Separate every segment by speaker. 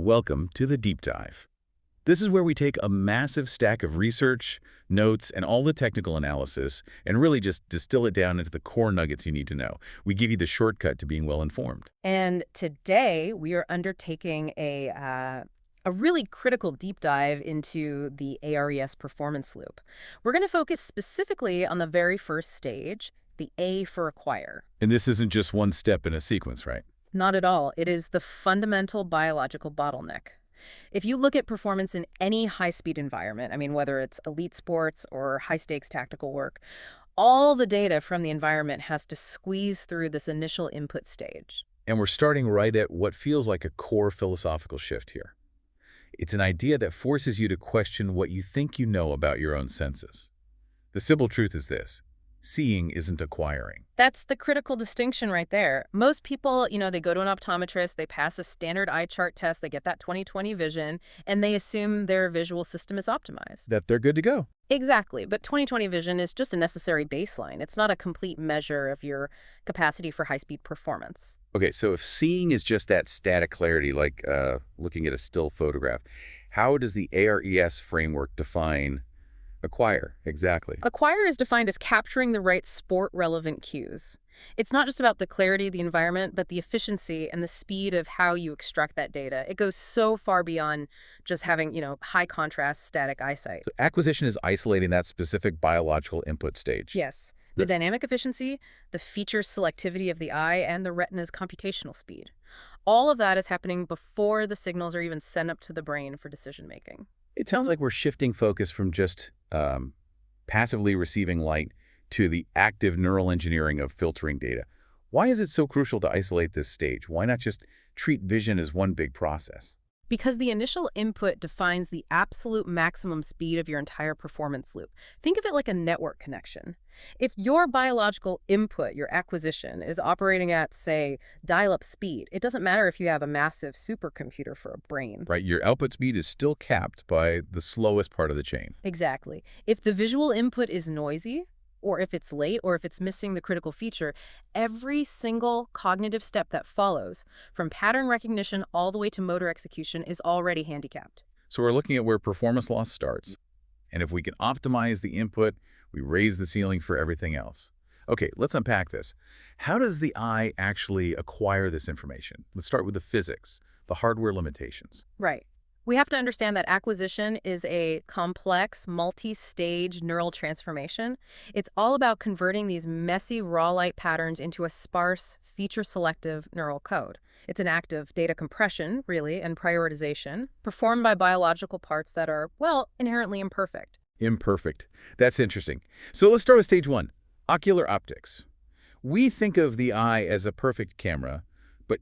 Speaker 1: Welcome to the Deep Dive. This is where we take a massive stack of research, notes, and all the technical analysis and really just distill it down into the core nuggets you need to know. We give you the shortcut to being well-informed.
Speaker 2: And today we are undertaking a really critical deep dive into the ARES performance loop. We're going to focus specifically on the very first stage, the A for acquire.
Speaker 1: And this isn't just one step in a sequence, right?
Speaker 2: Not at all. It is the fundamental biological bottleneck. If you look at performance in any high-speed environment, I mean, whether it's elite sports or high-stakes tactical work, all the data from the environment has to squeeze through this initial input stage.
Speaker 1: And we're starting right at what feels like a core philosophical shift here. It's an idea that forces you to question what you think you know about your own senses. The simple truth is this: seeing isn't acquiring.
Speaker 2: That's the critical distinction right there. Most people, they go to an optometrist, they pass a standard eye chart test, they get that 20/20 vision, and they assume their visual system is optimized.
Speaker 1: That they're good to go.
Speaker 2: Exactly, but 20/20 vision is just a necessary baseline. It's not a complete measure of your capacity for high-speed performance.
Speaker 1: Okay, so if seeing is just that static clarity, like looking at a still photograph, how does the ARES framework define acquire exactly?
Speaker 2: Acquire is defined as capturing the right sport-relevant cues. It's not just about the clarity of the environment, but the efficiency and the speed of how you extract that data. It goes so far beyond just having, high-contrast static eyesight.
Speaker 1: So acquisition is isolating that specific biological input stage.
Speaker 2: Yes, the dynamic efficiency, the feature selectivity of the eye, and the retina's computational speed. All of that is happening before the signals are even sent up to the brain for decision-making.
Speaker 1: It sounds like we're shifting focus from just passively receiving light to the active neural engineering of filtering data. Why is it so crucial to isolate this stage? Why not just treat vision as one big process?
Speaker 2: Because the initial input defines the absolute maximum speed of your entire performance loop. Think of it like a network connection. If your biological input, your acquisition, is operating at, say, dial-up speed, it doesn't matter if you have a massive supercomputer for a brain.
Speaker 1: Right, your output speed is still capped by the slowest part of the chain.
Speaker 2: Exactly. If the visual input is noisy, or if it's late, or if it's missing the critical feature, every single cognitive step that follows, from pattern recognition all the way to motor execution, is already handicapped.
Speaker 1: So we're looking at where performance loss starts. And if we can optimize the input, we raise the ceiling for everything else. Okay, let's unpack this. How does the eye actually acquire this information? Let's start with the physics, the hardware limitations.
Speaker 2: Right. We have to understand that acquisition is a complex, multi-stage neural transformation. It's all about converting these messy raw light patterns into a sparse, feature-selective neural code. It's an act of data compression, really, and prioritization, performed by biological parts that are, well, inherently imperfect.
Speaker 1: Imperfect. That's interesting. So let's start with stage one, ocular optics. We think of the eye as a perfect camera, but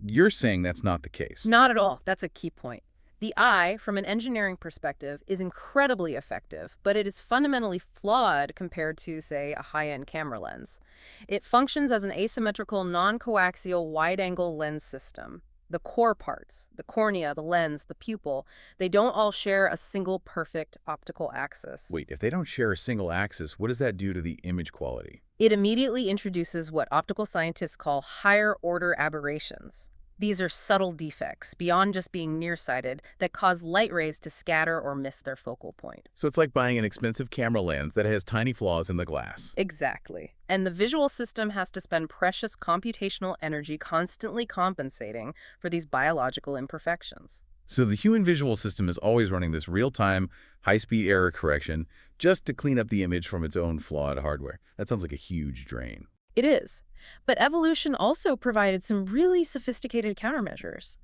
Speaker 1: you're saying that's not the case.
Speaker 2: Not at all. That's a key point. The eye, from an engineering perspective, is incredibly effective, but it is fundamentally flawed compared to, say, a high-end camera lens. It functions as an asymmetrical, non-coaxial, wide-angle lens system. The core parts, the cornea, the lens, the pupil, they don't all share a single perfect optical axis.
Speaker 1: Wait, if they don't share a single axis, what does that do to the image quality?
Speaker 2: It immediately introduces what optical scientists call higher-order aberrations. These are subtle defects, beyond just being nearsighted, that cause light rays to scatter or miss their focal point.
Speaker 1: So it's like buying an expensive camera lens that has tiny flaws in the glass.
Speaker 2: Exactly. And the visual system has to spend precious computational energy constantly compensating for these biological imperfections.
Speaker 1: So the human visual system is always running this real-time, high-speed error correction just to clean up the image from its own flawed hardware. That sounds like a huge drain.
Speaker 2: It is. But evolution also provided some really sophisticated countermeasures.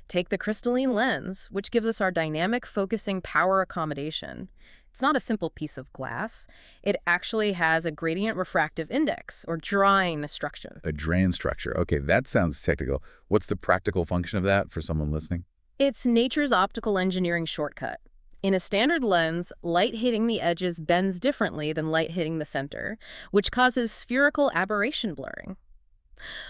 Speaker 2: Take the crystalline lens, which gives us our dynamic focusing power accommodation. It's not a simple piece of glass. It actually has a gradient refractive index, or drawing structure.
Speaker 1: A drain structure. Okay, that sounds technical. What's the practical function of that for someone listening?
Speaker 2: It's nature's optical engineering shortcut. In a standard lens, light hitting the edges bends differently than light hitting the center, which causes spherical aberration blurring.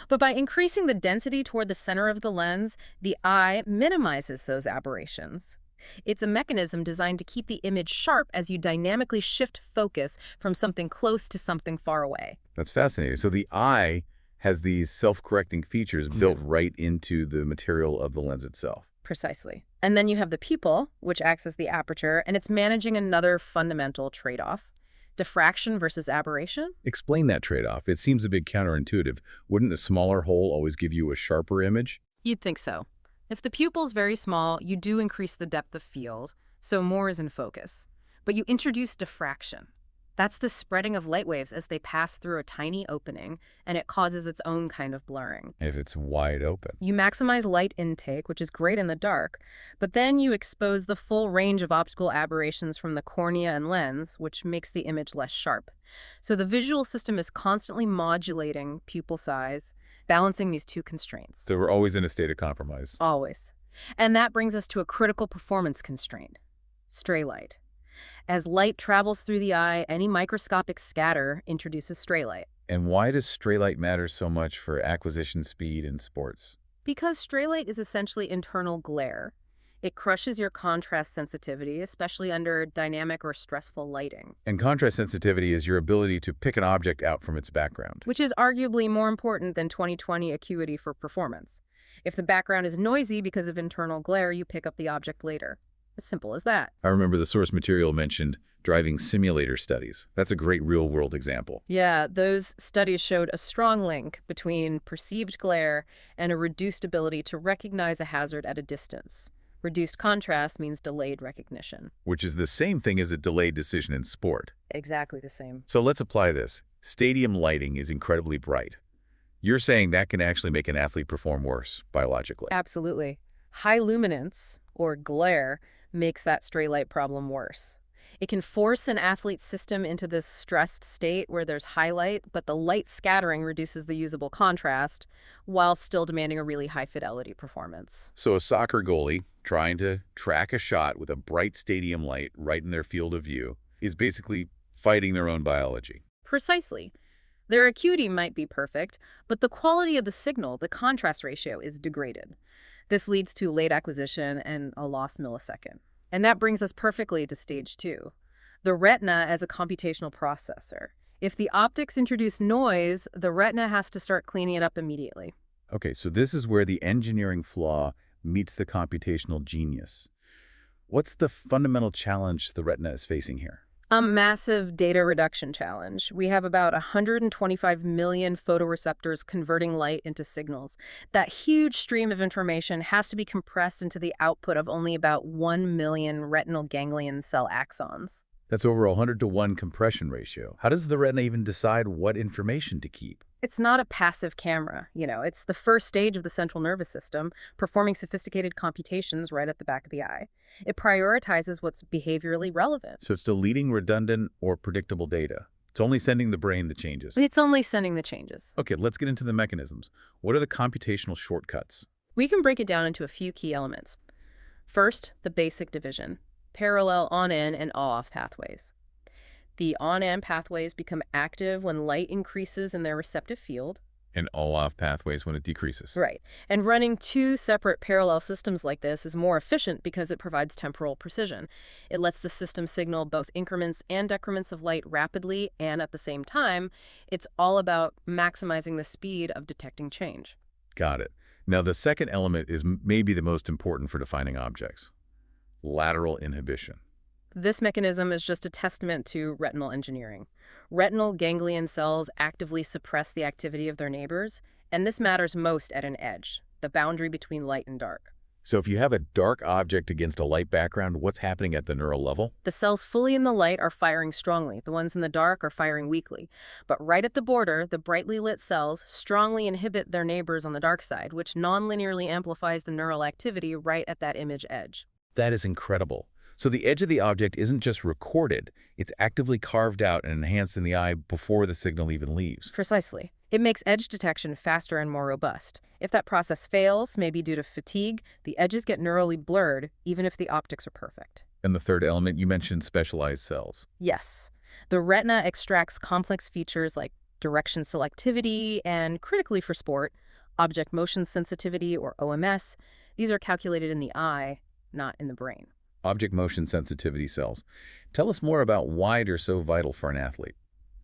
Speaker 2: But by increasing the density toward the center of the lens, the eye minimizes those aberrations. It's a mechanism designed to keep the image sharp as you dynamically shift focus from something close to something far away.
Speaker 1: That's fascinating. So the eye has these self-correcting features built right into the material of the lens itself.
Speaker 2: Precisely. And then you have the pupil, which acts as the aperture, and it's managing another fundamental trade-off: diffraction versus aberration.
Speaker 1: Explain that trade-off. It seems a bit counterintuitive. Wouldn't a smaller hole always give you a sharper image?
Speaker 2: You'd think so. If the pupil's very small, you do increase the depth of field, so more is in focus. But you introduce diffraction. That's the spreading of light waves as they pass through a tiny opening, and it causes its own kind of blurring.
Speaker 1: If it's wide open.
Speaker 2: You maximize light intake, which is great in the dark, but then you expose the full range of optical aberrations from the cornea and lens, which makes the image less sharp. So the visual system is constantly modulating pupil size, balancing these two constraints.
Speaker 1: So we're always in a state of compromise.
Speaker 2: Always. And that brings us to a critical performance constraint: stray light. As light travels through the eye, any microscopic scatter introduces stray light.
Speaker 1: And why does stray light matter so much for acquisition speed in sports?
Speaker 2: Because stray light is essentially internal glare. It crushes your contrast sensitivity, especially under dynamic or stressful lighting.
Speaker 1: And contrast sensitivity is your ability to pick an object out from its background.
Speaker 2: Which is arguably more important than 20/20 acuity for performance. If the background is noisy because of internal glare, you pick up the object later. As simple as that.
Speaker 1: I remember the source material mentioned driving simulator studies. That's a great real-world example.
Speaker 2: Yeah, those studies showed a strong link between perceived glare and a reduced ability to recognize a hazard at a distance. Reduced contrast means delayed recognition.
Speaker 1: Which is the same thing as a delayed decision in sport.
Speaker 2: Exactly the same.
Speaker 1: So let's apply this. Stadium lighting is incredibly bright. You're saying that can actually make an athlete perform worse, biologically.
Speaker 2: Absolutely. High luminance, or glare, makes that stray light problem worse. It can force an athlete's system into this stressed state where there's highlight, but the light scattering reduces the usable contrast while still demanding a really high-fidelity performance.
Speaker 1: So a soccer goalie trying to track a shot with a bright stadium light right in their field of view is basically fighting their own biology.
Speaker 2: Precisely. Their acuity might be perfect, but the quality of the signal, the contrast ratio, is degraded. This leads to late acquisition and a lost millisecond. And that brings us perfectly to stage 2, the retina as a computational processor. If the optics introduce noise, the retina has to start cleaning it up immediately.
Speaker 1: Okay, so this is where the engineering flaw meets the computational genius. What's the fundamental challenge the retina is facing here?
Speaker 2: A massive data reduction challenge. We have about 125 million photoreceptors converting light into signals. That huge stream of information has to be compressed into the output of only about 1 million retinal ganglion cell axons.
Speaker 1: That's over a 100-to-1 compression ratio. How does the retina even decide what information to keep?
Speaker 2: It's not a passive camera, it's the first stage of the central nervous system, performing sophisticated computations right at the back of the eye. It prioritizes what's behaviorally relevant.
Speaker 1: So it's deleting redundant or predictable data. It's only sending the brain the changes.
Speaker 2: It's only sending the changes.
Speaker 1: Okay, let's get into the mechanisms. What are the computational shortcuts?
Speaker 2: We can break it down into a few key elements. First, the basic division: parallel on-in and off pathways. The on-in pathways become active when light increases in their receptive field.
Speaker 1: And all-off pathways when it decreases.
Speaker 2: Right. And running two separate parallel systems like this is more efficient because it provides temporal precision. It lets the system signal both increments and decrements of light rapidly, and at the same time, it's all about maximizing the speed of detecting change.
Speaker 1: Got it. Now, the second element is maybe the most important for defining objects: lateral inhibition.
Speaker 2: This mechanism is just a testament to retinal engineering. Retinal ganglion cells actively suppress the activity of their neighbors, and this matters most at an edge, the boundary between light and dark.
Speaker 1: So if you have a dark object against a light background, what's happening at the neural level?
Speaker 2: The cells fully in the light are firing strongly. The ones in the dark are firing weakly. But right at the border, the brightly lit cells strongly inhibit their neighbors on the dark side, which nonlinearly amplifies the neural activity right at that image edge.
Speaker 1: That is incredible. So the edge of the object isn't just recorded, it's actively carved out and enhanced in the eye before the signal even leaves.
Speaker 2: Precisely. It makes edge detection faster and more robust. If that process fails, maybe due to fatigue, the edges get neurally blurred, even if the optics are perfect.
Speaker 1: And the third element, you mentioned specialized cells.
Speaker 2: Yes. The retina extracts complex features like direction selectivity and, critically for sport, object motion sensitivity, or OMS. These are calculated in the eye, not in the brain.
Speaker 1: Object motion sensitivity cells. Tell us more about why they're so vital for an athlete.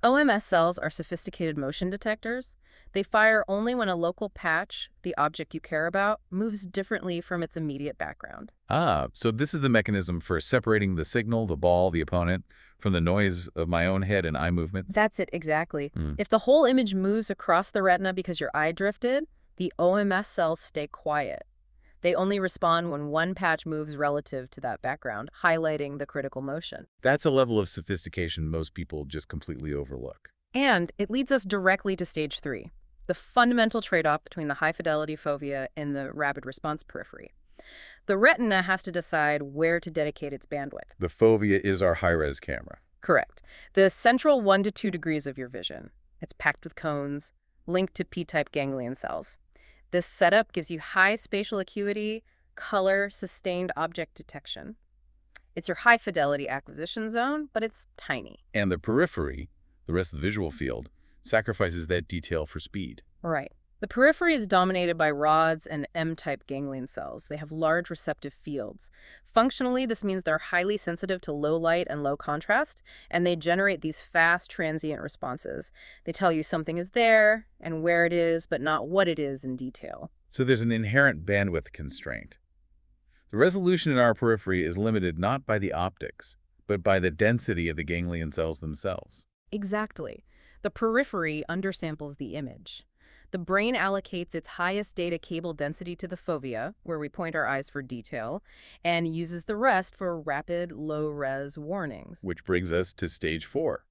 Speaker 2: OMS cells are sophisticated motion detectors. They fire only when a local patch, the object you care about, moves differently from its immediate background.
Speaker 1: Ah, so this is the mechanism for separating the signal, the ball, the opponent, from the noise of my own head and eye movements?
Speaker 2: That's it exactly.
Speaker 1: Hmm.
Speaker 2: If the whole image moves across the retina because your eye drifted, the OMS cells stay quiet. They only respond when one patch moves relative to that background, highlighting the critical motion.
Speaker 1: That's a level of sophistication most people just completely overlook.
Speaker 2: And it leads us directly to stage 3, the fundamental trade-off between the high-fidelity fovea and the rapid response periphery. The retina has to decide where to dedicate its bandwidth.
Speaker 1: The fovea is our high-res camera.
Speaker 2: Correct. The central 1 to 2 degrees of your vision. It's packed with cones, linked to P-type ganglion cells. This setup gives you high spatial acuity, color, sustained object detection. It's your high-fidelity acquisition zone, but it's tiny.
Speaker 1: And the periphery, the rest of the visual field, sacrifices that detail for speed.
Speaker 2: Right. The periphery is dominated by rods and M-type ganglion cells. They have large receptive fields. Functionally, this means they're highly sensitive to low light and low contrast, and they generate these fast, transient responses. They tell you something is there and where it is, but not what it is in detail.
Speaker 1: So there's an inherent bandwidth constraint. The resolution in our periphery is limited not by the optics, but by the density of the ganglion cells themselves.
Speaker 2: Exactly. The periphery undersamples the image. The brain allocates its highest data cable density to the fovea, where we point our eyes for detail, and uses the rest for rapid, low-res warnings.
Speaker 1: Which brings us to stage 4,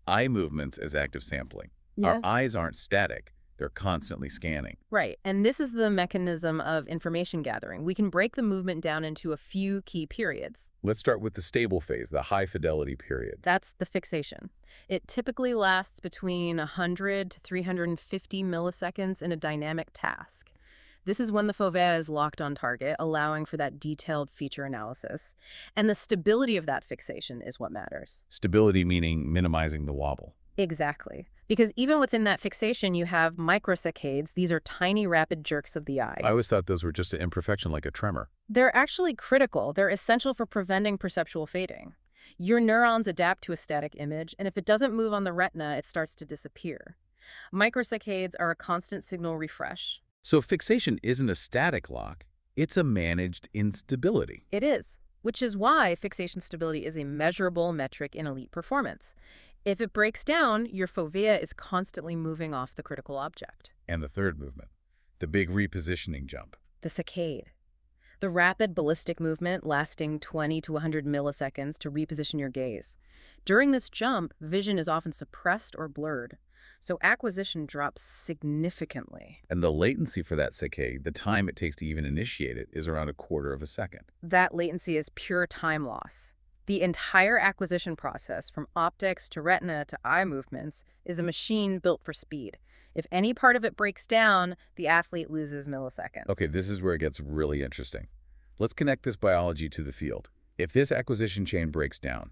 Speaker 1: eye movements as active sampling.
Speaker 2: Yeah.
Speaker 1: Our eyes aren't static. They're constantly scanning.
Speaker 2: Right, and this is the mechanism of information gathering. We can break the movement down into a few key periods.
Speaker 1: Let's start with the stable phase, the high-fidelity period.
Speaker 2: That's the fixation. It typically lasts between 100 to 350 milliseconds in a dynamic task. This is when the fovea is locked on target, allowing for that detailed feature analysis. And the stability of that fixation is what matters.
Speaker 1: Stability meaning minimizing the wobble.
Speaker 2: Exactly. Because even within that fixation, you have microsaccades. These are tiny, rapid jerks of the eye.
Speaker 1: I always thought those were just an imperfection like a tremor.
Speaker 2: They're actually critical. They're essential for preventing perceptual fading. Your neurons adapt to a static image, and if it doesn't move on the retina, it starts to disappear. Microsaccades are a constant signal refresh.
Speaker 1: So fixation isn't a static lock. It's a managed instability.
Speaker 2: It is, which is why fixation stability is a measurable metric in elite performance. If it breaks down, your fovea is constantly moving off the critical object.
Speaker 1: And the third movement, the big repositioning jump.
Speaker 2: The saccade. The rapid ballistic movement lasting 20 to 100 milliseconds to reposition your gaze. During this jump, vision is often suppressed or blurred, so acquisition drops significantly.
Speaker 1: And the latency for that saccade, the time it takes to even initiate it, is around 1/4 of a second.
Speaker 2: That latency is pure time loss. The entire acquisition process, from optics to retina to eye movements, is a machine built for speed. If any part of it breaks down, the athlete loses milliseconds.
Speaker 1: Okay, this is where it gets really interesting. Let's connect this biology to the field. If this acquisition chain breaks down,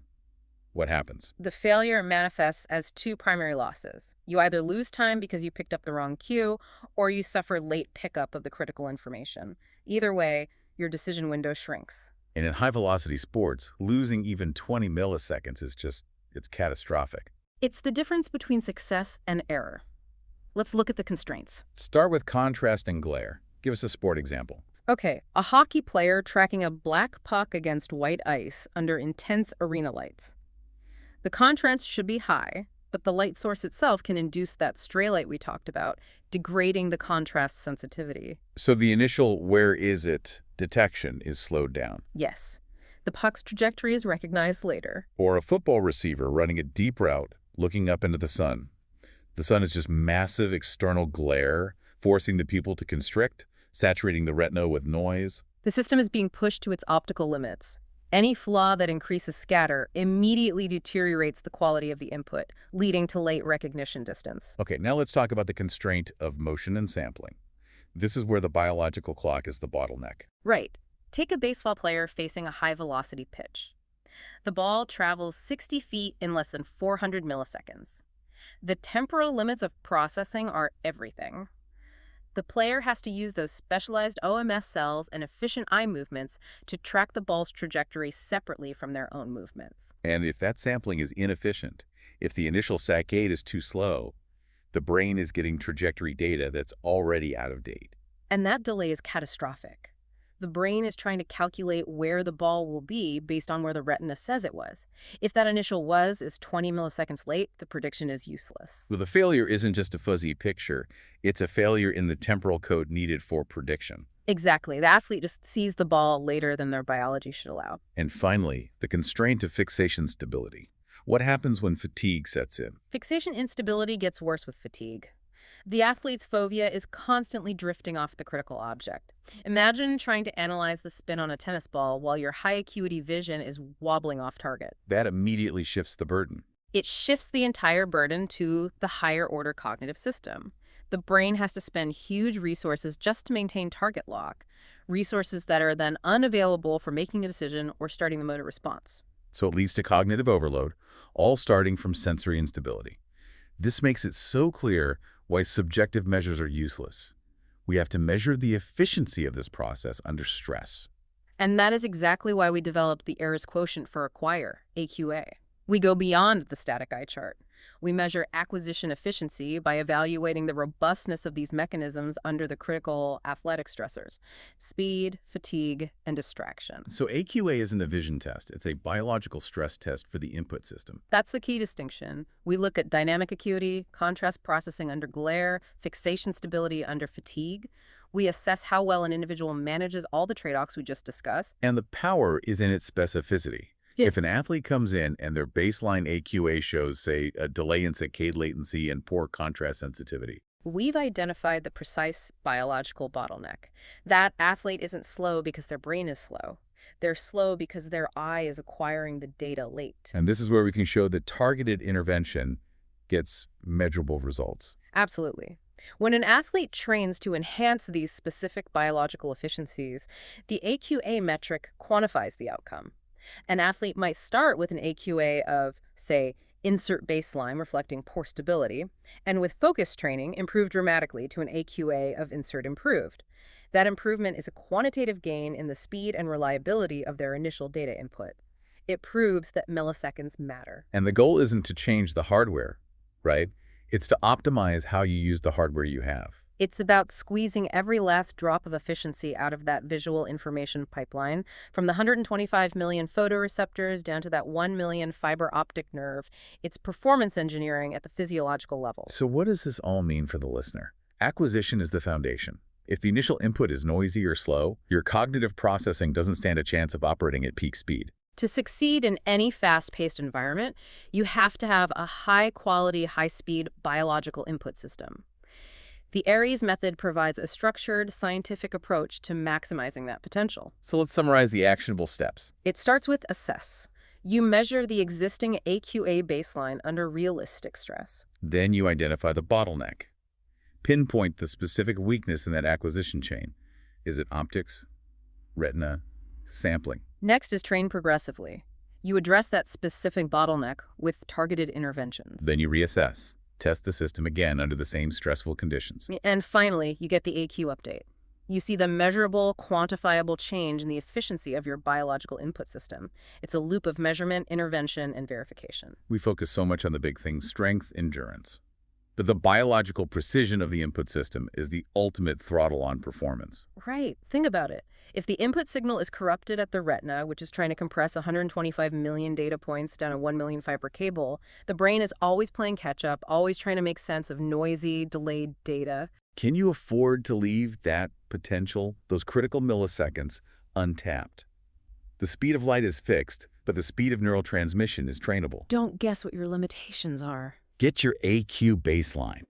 Speaker 1: what happens?
Speaker 2: The failure manifests as 2 primary losses. You either lose time because you picked up the wrong cue, or you suffer late pickup of the critical information. Either way, your decision window shrinks.
Speaker 1: And in high-velocity sports, losing even 20 milliseconds is it's catastrophic.
Speaker 2: It's the difference between success and error. Let's look at the constraints.
Speaker 1: Start with contrast and glare. Give us a sport example.
Speaker 2: Okay, a hockey player tracking a black puck against white ice under intense arena lights. The contrast should be high, but the light source itself can induce that stray light we talked about, degrading the contrast sensitivity.
Speaker 1: So the initial "where is it" detection is slowed down.
Speaker 2: Yes, the puck's trajectory is recognized later.
Speaker 1: Or a football receiver running a deep route, looking up into the sun. The sun is just massive external glare, forcing the pupil to constrict, saturating the retina with noise.
Speaker 2: The system is being pushed to its optical limits. Any flaw that increases scatter immediately deteriorates the quality of the input, leading to late recognition distance.
Speaker 1: Okay, now let's talk about the constraint of motion and sampling. This is where the biological clock is the bottleneck.
Speaker 2: Right. Take a baseball player facing a high-velocity pitch. The ball travels 60 feet in less than 400 milliseconds. The temporal limits of processing are everything. The player has to use those specialized OMS cells and efficient eye movements to track the ball's trajectory separately from their own movements.
Speaker 1: And if that sampling is inefficient, If the initial saccade is too slow, the brain is getting trajectory data that's already out of date.
Speaker 2: And that delay is catastrophic. The brain is trying to calculate where the ball will be based on where the retina says it was. If that initial was is 20 milliseconds late, the prediction is useless.
Speaker 1: So the failure isn't just a fuzzy picture, it's a failure in the temporal code needed for prediction.
Speaker 2: Exactly. The athlete just sees the ball later than their biology should allow.
Speaker 1: And finally, the constraint of fixation stability. What happens when fatigue sets in?
Speaker 2: Fixation instability gets worse with fatigue. The athlete's fovea is constantly drifting off the critical object. Imagine trying to analyze the spin on a tennis ball while your high acuity vision is wobbling off target.
Speaker 1: That immediately shifts the burden.
Speaker 2: It shifts the entire burden to the higher order cognitive system. The brain has to spend huge resources just to maintain target lock, resources that are then unavailable for making a decision or starting the motor response.
Speaker 1: So it leads to cognitive overload, all starting from sensory instability. This makes it so clear why subjective measures are useless. We have to measure the efficiency of this process under stress.
Speaker 2: And that is exactly why we developed the Ayres quotient for acquire, AQA. We go beyond the static eye chart. We measure acquisition efficiency by evaluating the robustness of these mechanisms under the critical athletic stressors: speed, fatigue, and distraction.
Speaker 1: So AQA isn't a vision test. It's a biological stress test for the input system.
Speaker 2: That's the key distinction. We look at dynamic acuity, contrast processing under glare, fixation stability under fatigue. We assess how well an individual manages all the trade-offs we just discussed.
Speaker 1: And the power is in its specificity.
Speaker 2: Yeah.
Speaker 1: If an athlete comes in and their baseline AQA shows, say, a delay in saccade latency and poor contrast sensitivity,
Speaker 2: We've identified the precise biological bottleneck. That athlete isn't slow because their brain is slow. They're slow because their eye is acquiring the data late.
Speaker 1: and this is where we can show that targeted intervention gets measurable results.
Speaker 2: Absolutely. When an athlete trains to enhance these specific biological efficiencies, the AQA metric quantifies the outcome. An athlete might start with an AQA of, say, insert baseline reflecting poor stability, and with focus training improve dramatically to an AQA of insert improved. That improvement is a quantitative gain in the speed and reliability of their initial data input. It proves that milliseconds matter.
Speaker 1: And the goal isn't to change the hardware, right? It's to optimize how you use the hardware you have.
Speaker 2: It's about squeezing every last drop of efficiency out of that visual information pipeline, from the 125 million photoreceptors down to that 1 million fiber optic nerve. It's performance engineering at the physiological level.
Speaker 1: So what does this all mean for the listener? Acquisition is the foundation. If the initial input is noisy or slow, your cognitive processing doesn't stand a chance of operating at peak speed.
Speaker 2: To succeed in any fast-paced environment, you have to have a high-quality, high-speed biological input system. The Ayres method provides a structured, scientific approach to maximizing that potential.
Speaker 1: So let's summarize the actionable steps.
Speaker 2: It starts with assess. You measure the existing AQA baseline under realistic stress.
Speaker 1: Then you identify the bottleneck. Pinpoint the specific weakness in that acquisition chain. Is it optics, retina, sampling?
Speaker 2: Next is train progressively. You address that specific bottleneck with targeted interventions.
Speaker 1: Then you reassess. Test the system again under the same stressful conditions.
Speaker 2: And finally, you get the AQ update. You see the measurable, quantifiable change in the efficiency of your biological input system. It's a loop of measurement, intervention, and verification.
Speaker 1: We focus so much on the big things: strength, endurance. But the biological precision of the input system is the ultimate throttle on performance.
Speaker 2: Right. Think about it. If the input signal is corrupted at the retina, which is trying to compress 125 million data points down a 1 million fiber cable, the brain is always playing catch-up, always trying to make sense of noisy, delayed data.
Speaker 1: Can you afford to leave that potential, those critical milliseconds, untapped? The speed of light is fixed, but the speed of neural transmission is trainable.
Speaker 2: Don't guess what your limitations are.
Speaker 1: Get your AQ baseline.